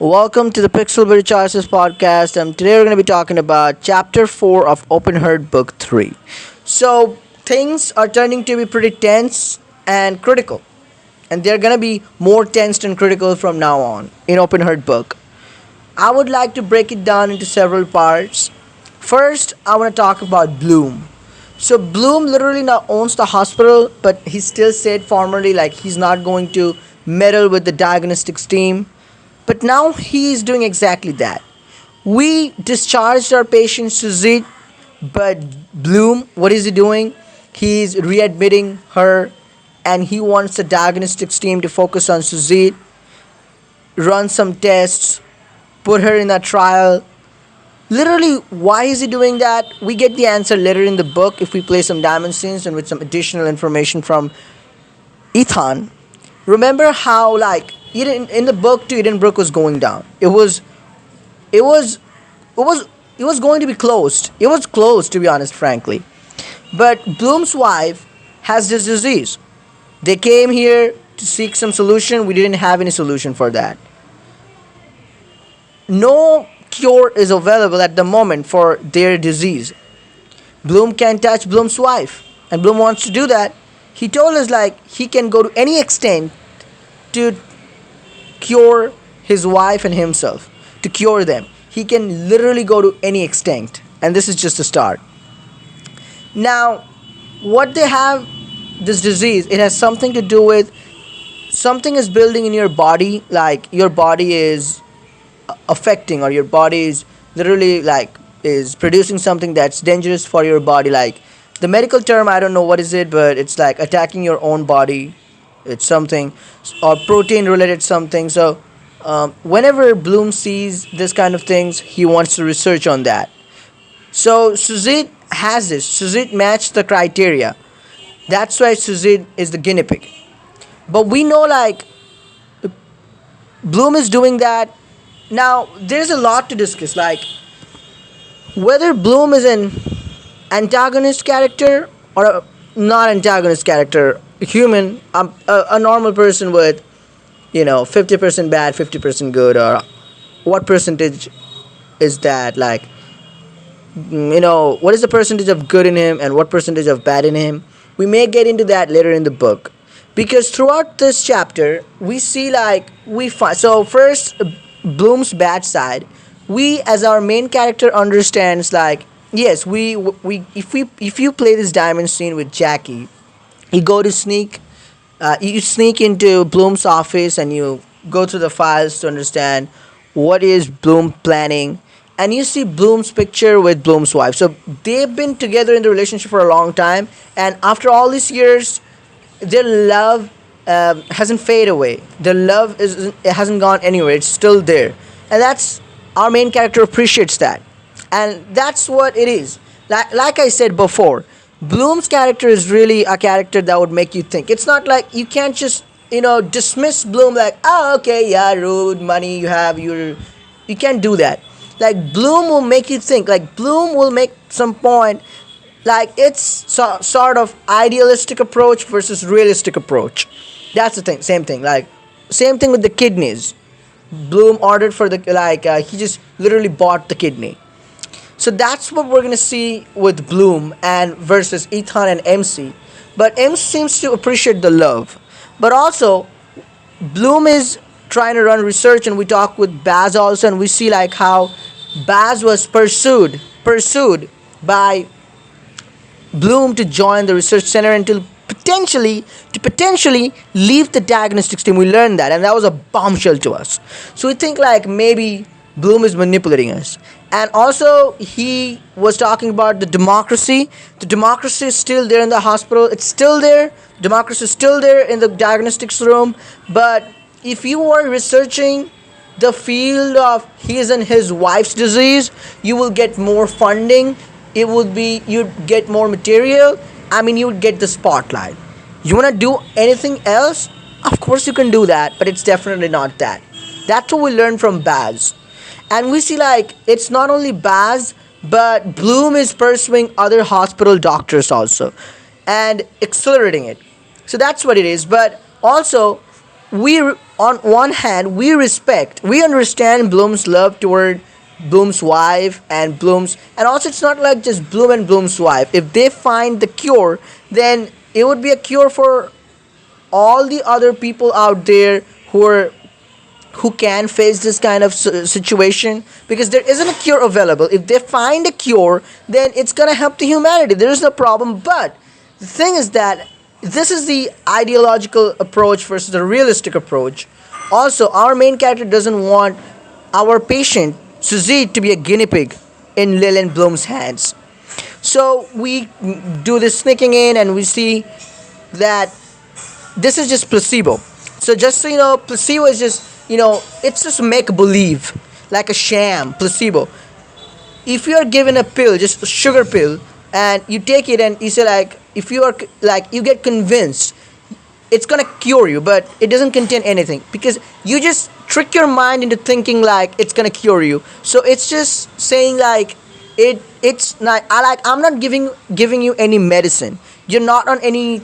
Welcome to the Pixelberry Choices podcast. Today we're going to be talking about Chapter 4 of Open Heart Book 3. So, things are turning to be pretty tense and critical. And they're going to be more tense and critical from now on in Open Heart Book. I would like to break it down into several parts. First, I want to talk about Bloom. So Bloom literally now owns the hospital, but he still said formally like he's not going to meddle with the diagnostics team. But now he is doing exactly that. We discharged our patient Suzette, but Bloom, what is he doing? He's readmitting her, and he wants the diagnostics team to focus on Suzette, run some tests, put her in a trial. Literally, why is he doing that? We get the answer later in the book if we play some diamond scenes and with some additional information from Ethan. Remember how in the book to Eden Brook was going down. It was it was going to be closed. It was closed, to be honest, frankly. But Bloom's wife has this disease. They came here to seek some solution. We didn't have any solution for that. No cure is available at the moment for their disease. Bloom can't touch Bloom's wife, and Bloom wants to do that. He told us like he can go to any extent to cure his wife and himself, to cure them. He can literally go to any extent, and this is just a start. Now, what they have this disease, it has something to do with something is building in your body, like your body is affecting, or your body is literally like is producing something that's dangerous for your body. Like the medical term, I don't know what is it, but it's like attacking your own body. It's something, or protein related something. So whenever Bloom sees this kind of things, he wants to research on that. So Suzette has this. Suzette matched the criteria. That's why Suzette is the guinea pig. But we know like Bloom is doing that. Now there's a lot to discuss, like whether Bloom is an antagonist character or a non-antagonist character, human, a normal person with 50% bad, 50% good, or what percentage is that? Like what is the percentage of good in him and what percentage of bad in him? We may get into that later in the book, because throughout this chapter we see like we find, so first Bloom's bad side. We as our main character understands like yes, we if you play this diamond scene with Jackie, you go to sneak you sneak into Bloom's office and you go through the files to understand what is Bloom planning, and you see Bloom's picture with Bloom's wife. So they've been together in the relationship for a long time, and after all these years their love hasn't faded away. Their love it hasn't gone anywhere. It's still there, and that's our main character appreciates that, and that's what it is. Like I said before, Bloom's character is really a character that would make you think. It's not like you can't just dismiss Bloom like, oh okay, yeah, rude, money, you can't do that. Like Bloom will make you think. Like Bloom will make some point. Like it's sort of idealistic approach versus realistic approach. That's the thing. Same thing. Like same thing with the kidneys. Bloom ordered for the he just literally bought the kidney. So that's what we're gonna see with Bloom and versus Ethan and MC. But MC seems to appreciate the love, but also Bloom is trying to run research, and we talk with Baz also, and we see like how Baz was pursued by Bloom to join the research center and to potentially leave the diagnostics team. We learned that, and that was a bombshell to us. So we think like maybe Bloom is manipulating us. And also he was talking about the democracy. The democracy is still there in the hospital. It's still there. Democracy is still there in the diagnostics room. But if you were researching the field of his and his wife's disease, you will get more funding. You'd get more material. I mean, you'd get the spotlight. You want to do anything else? Of course you can do that, but it's definitely not that. That's what we learned from Baz. And we see like it's not only Baz, but Bloom is pursuing other hospital doctors also and accelerating it. So that's what it is. But also on one hand, we understand Bloom's love toward Bloom's wife and Bloom's, and also it's not like just Bloom and Bloom's wife. If they find the cure, then it would be a cure for all the other people out there who can face this kind of situation, because there isn't a cure available. If they find a cure, then it's gonna help the humanity. There is no problem. But the thing is that this is the ideological approach versus the realistic approach. Also, our main character doesn't want our patient Suzette to be a guinea pig in Lillian Bloom's hands. So we do this sneaking in, and we see that this is just placebo. So just so you know, placebo is just, it's just make believe, like a sham placebo. If you are given a pill, just a sugar pill, and you take it and you say like, if you are like, you get convinced it's gonna cure you, but it doesn't contain anything, because you just trick your mind into thinking like it's gonna cure you. So it's just saying like, it's not, I'm not giving you any medicine. You're not on any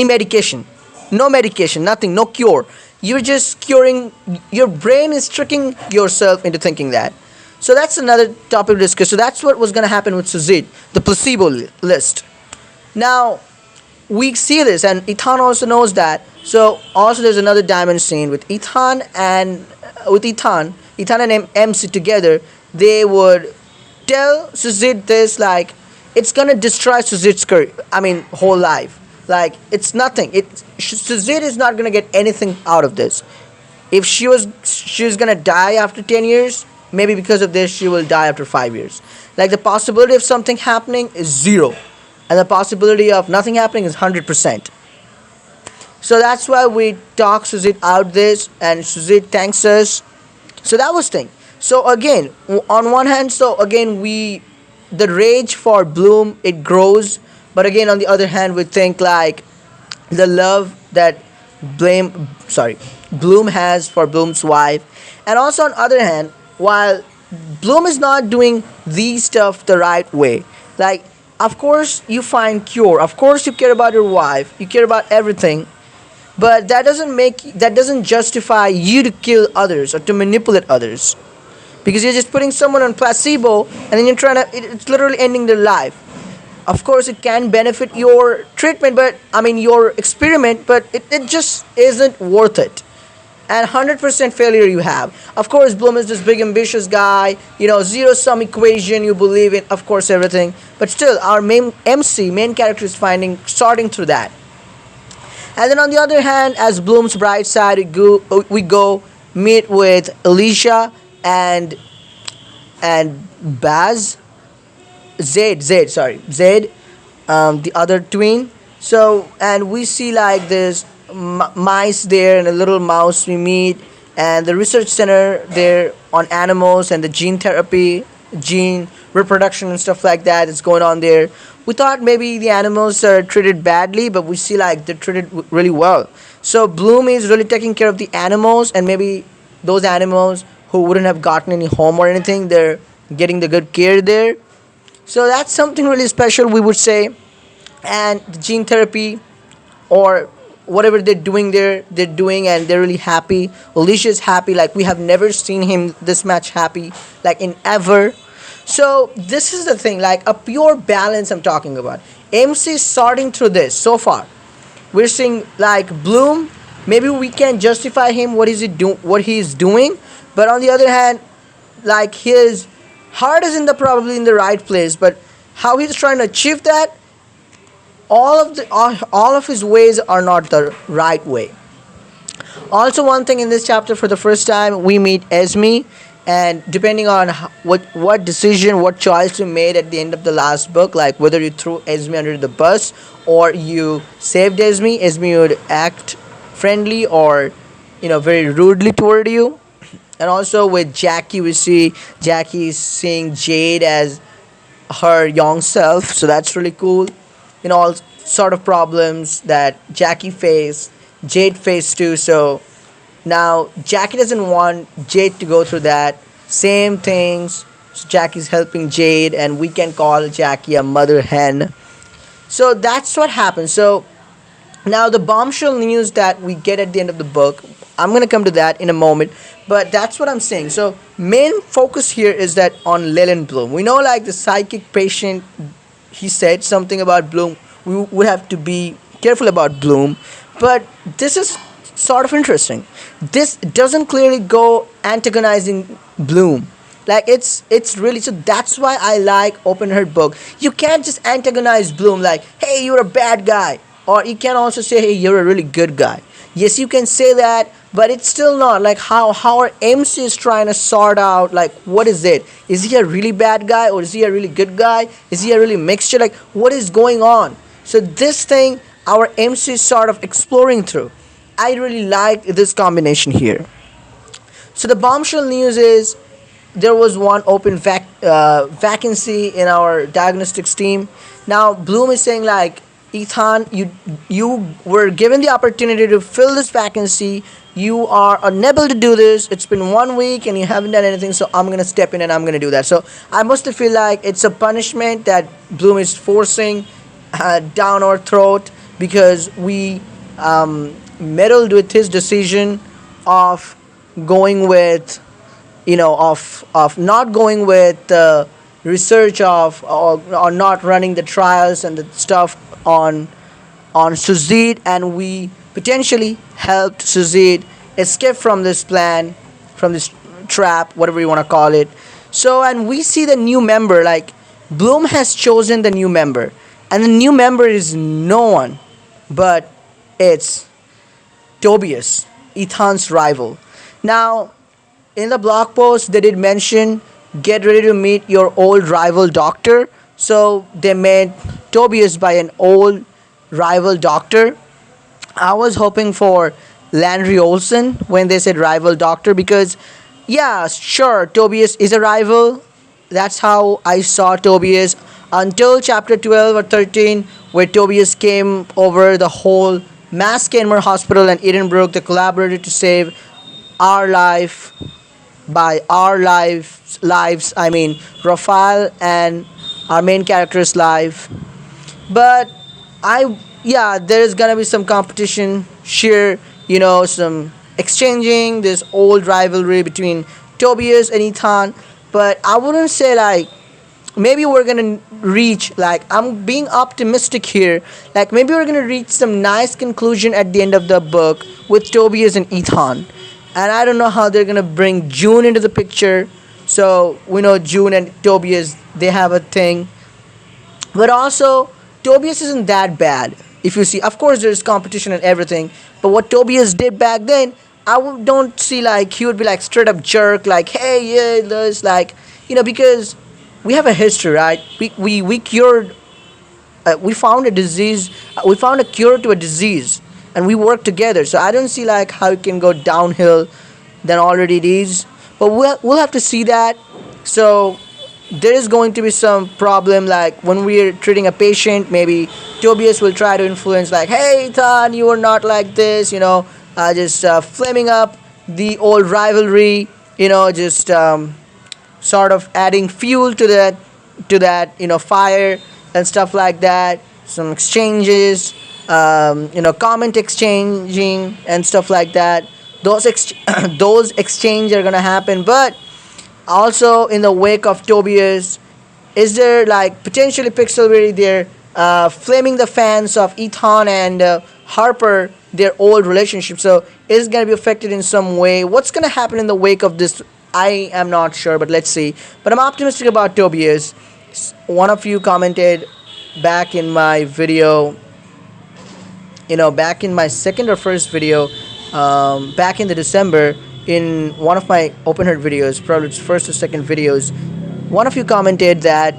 medication. No medication, nothing, no cure. You're just curing, your brain is tricking yourself into thinking that. So that's another topic to discuss. So that's what was going to happen with Suzette, the placebo list. Now, we see this, and Ethan also knows that. So also there's another diamond scene with Ethan and MC together. They would tell Suzette this, like, it's gonna destroy Suzette's career. I mean, whole life. Like, it's nothing. Suzette is not gonna get anything out of this. If she was gonna die after 10 years, maybe because of this she will die after 5 years. Like, the possibility of something happening is zero, and the possibility of nothing happening is 100%. So that's why we talk Suzette out this, and Suzette thanks us. So that was thing. So again, on one hand, so again the rage for Bloom, it grows, but again on the other hand we think like the love that Bloom has for Bloom's wife, and also on other hand, while Bloom is not doing these stuff the right way, like, of course you find cure, of course you care about your wife, you care about everything, but that doesn't justify you to kill others or to manipulate others, because you're just putting someone on placebo and then you're trying to, it's literally ending their life. Of course it can benefit your treatment, but I mean your experiment, but it just isn't worth it. And 100% failure you have. Of course Bloom is this big ambitious guy, zero sum equation, you believe in, of course, everything, but still our main character is sorting through that. And then on the other hand, as Bloom's bright side, we go meet with Alicia and Baz, Zaid, the other twin. So, and we see like this mice there, and a little mouse we meet, and the research center there on animals, and the gene reproduction and stuff like that is going on there. We thought maybe the animals are treated badly, but we see like they're treated really well. So Bloom is really taking care of the animals, and maybe those animals who wouldn't have gotten any home or anything, they're getting the good care there. So that's something really special, we would say. And the gene therapy, or whatever they're doing there, they're doing, and they're really happy. Alicia's happy, like we have never seen him this much happy, like in ever. So this is the thing, like a pure balance I'm talking about. MC is sorting through this so far. We're seeing like Bloom, maybe we can justify him what he's doing, but on the other hand, like his heart is probably in the right place, but how he's trying to achieve that, all of his ways are not the right way. Also, one thing in this chapter, for the first time we meet Esme, and depending on what decision, what choice you made at the end of the last book, like whether you threw Esme under the bus or you saved Esme would act friendly or very rudely toward you. And also with Jackie, we see Jackie seeing Jade as her young self, so that's really cool. All sort of problems that Jackie faced, Jade faced too. So now Jackie doesn't want Jade to go through that same things. So Jackie's helping Jade, and we can call Jackie a mother hen. So that's what happened. So Now, the bombshell news that we get at the end of the book, I'm gonna come to that in a moment, but that's what I'm saying. So, main focus here is that on Leland Bloom. We know, like the psychic patient, he said something about Bloom. We would have to be careful about Bloom, but this is sort of interesting. This doesn't clearly go antagonizing Bloom. Like it's really, so that's why I like open heart book. You can't just antagonize Bloom like, hey, you're a bad guy, or you can also say, hey, you're a really good guy. Yes, you can say that, but it's still not like how our MC is trying to sort out like what is it? Is he a really bad guy or is he a really good guy? Is he a really mixture? Like what is going on? So this thing our MC is sort of exploring through. I really like this combination here. So the bombshell news is there was one open vacancy in our diagnostics team. Now Bloom is saying like, Ethan, you were given the opportunity to fill this vacancy. You are unable to do this. It's been 1 week and you haven't done anything. So I'm gonna step in and I'm gonna do that. So I mostly feel like it's a punishment that Bloom is forcing down our throat because we meddled with his decision of going with, of not going with the research of, or not running the trials and the stuff on Suzid, and we potentially helped Suzid escape from this plan, from this trap, whatever you want to call it. So, and we see the new member, like Bloom has chosen the new member, and the new member is no one but it's Tobias, Ethan's rival. Now, in the blog post, they did mention get ready to meet your old rival doctor. So they made Tobias by an old rival doctor. I was hoping for Landry Olsen when they said rival doctor because, yeah, sure, Tobias is a rival. That's how I saw Tobias until chapter 12 or 13, where Tobias came over the whole Mass Kenmore Hospital and Edenbrook, the collaborated to save our life. By our lives, I mean Raphael and our main character's life. But yeah, there is gonna be some competition, sheer, some exchanging this old rivalry between Tobias and Ethan. But I wouldn't say like maybe we're gonna reach, like I'm being optimistic here, like maybe we're gonna reach some nice conclusion at the end of the book with Tobias and Ethan. And I don't know how they're gonna bring June into the picture. So we know June and Tobias, they have a thing. But also Tobias isn't that bad. If you see, of course there's competition and everything, but what Tobias did back then, don't see like he would be like straight up jerk, like hey yeah, there's like, because we have a history, right? We cured, we found a disease, we found a cure to a disease, and we work together. So I don't see like how it can go downhill than already it is. But we'll have to see that. So there is going to be some problem like when we're treating a patient, maybe Tobias will try to influence like, hey Ethan, you are not like this, just flaming up the old rivalry, just sort of adding fuel to that fire and stuff like that. Some exchanges, comment exchanging and stuff like that. Those exchange are gonna happen. But also in the wake of Tobias, is there like potentially Pixelberry there flaming the fans of Ethan and Harper, their old relationship? So is it gonna be affected in some way? What's gonna happen in the wake of this? I am not sure, but let's see. But I'm optimistic about Tobias. One of you commented back in my video, back in my second or first video, back in the December, in one of my open heart videos, probably its first or second videos, one of you commented that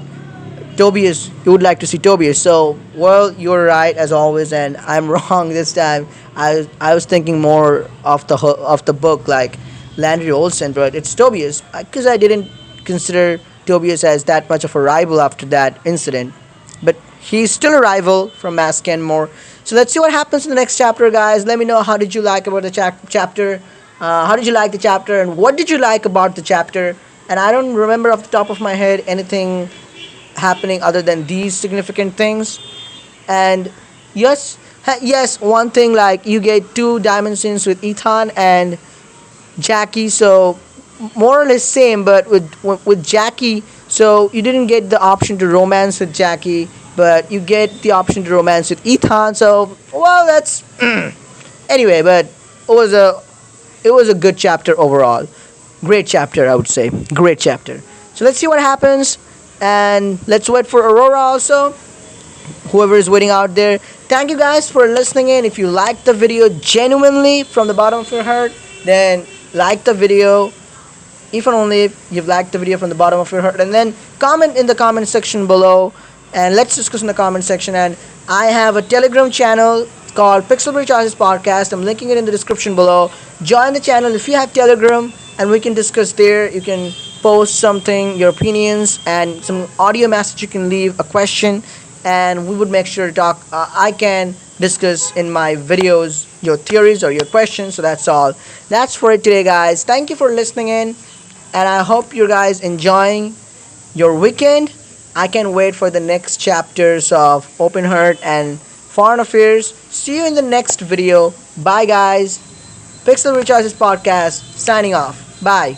Tobias, you would like to see Tobias. So, well, you're right as always, and I'm wrong this time. I was thinking more of the book, like Landry Olsen, but it's Tobias because I didn't consider Tobias as that much of a rival after that incident. But he's still a rival from Mass Kenmore. So let's see what happens in the next chapter, guys. Let me know how did you like about the chapter. How did you like the chapter, and what did you like about the chapter? And I don't remember off the top of my head anything happening other than these significant things. And yes, Yes, one thing, like you get two dimensions with Ethan and Jackie, so more or less same, but with Jackie, so you didn't get the option to romance with Jackie, but you get the option to romance with Ethan. So well, that's anyway, but it was a good chapter overall. Great chapter, I would say. Great chapter. So let's see what happens, and let's wait for Aurora also. Whoever is waiting out there, thank you guys for listening in. If you liked the video genuinely from the bottom of your heart, then like the video. If and only if you've liked the video from the bottom of your heart, and then comment in the comment section below, and let's discuss in the comment section. And I have a Telegram channel called Pixelberry Choices Podcast. I'm linking it in the description below. Join the channel if you have Telegram, and we can discuss there. You can post something, your opinions, and some audio message. You can leave a question, and we would make sure to talk. I can discuss in my videos your theories or your questions. So that's all. That's for it today, guys. Thank you for listening in, and I hope you guys enjoying your weekend. I can't wait for the next chapters of Open Heart and Foreign Affairs. See you in the next video. Bye, guys. Pixel Recharges Podcast signing off. Bye.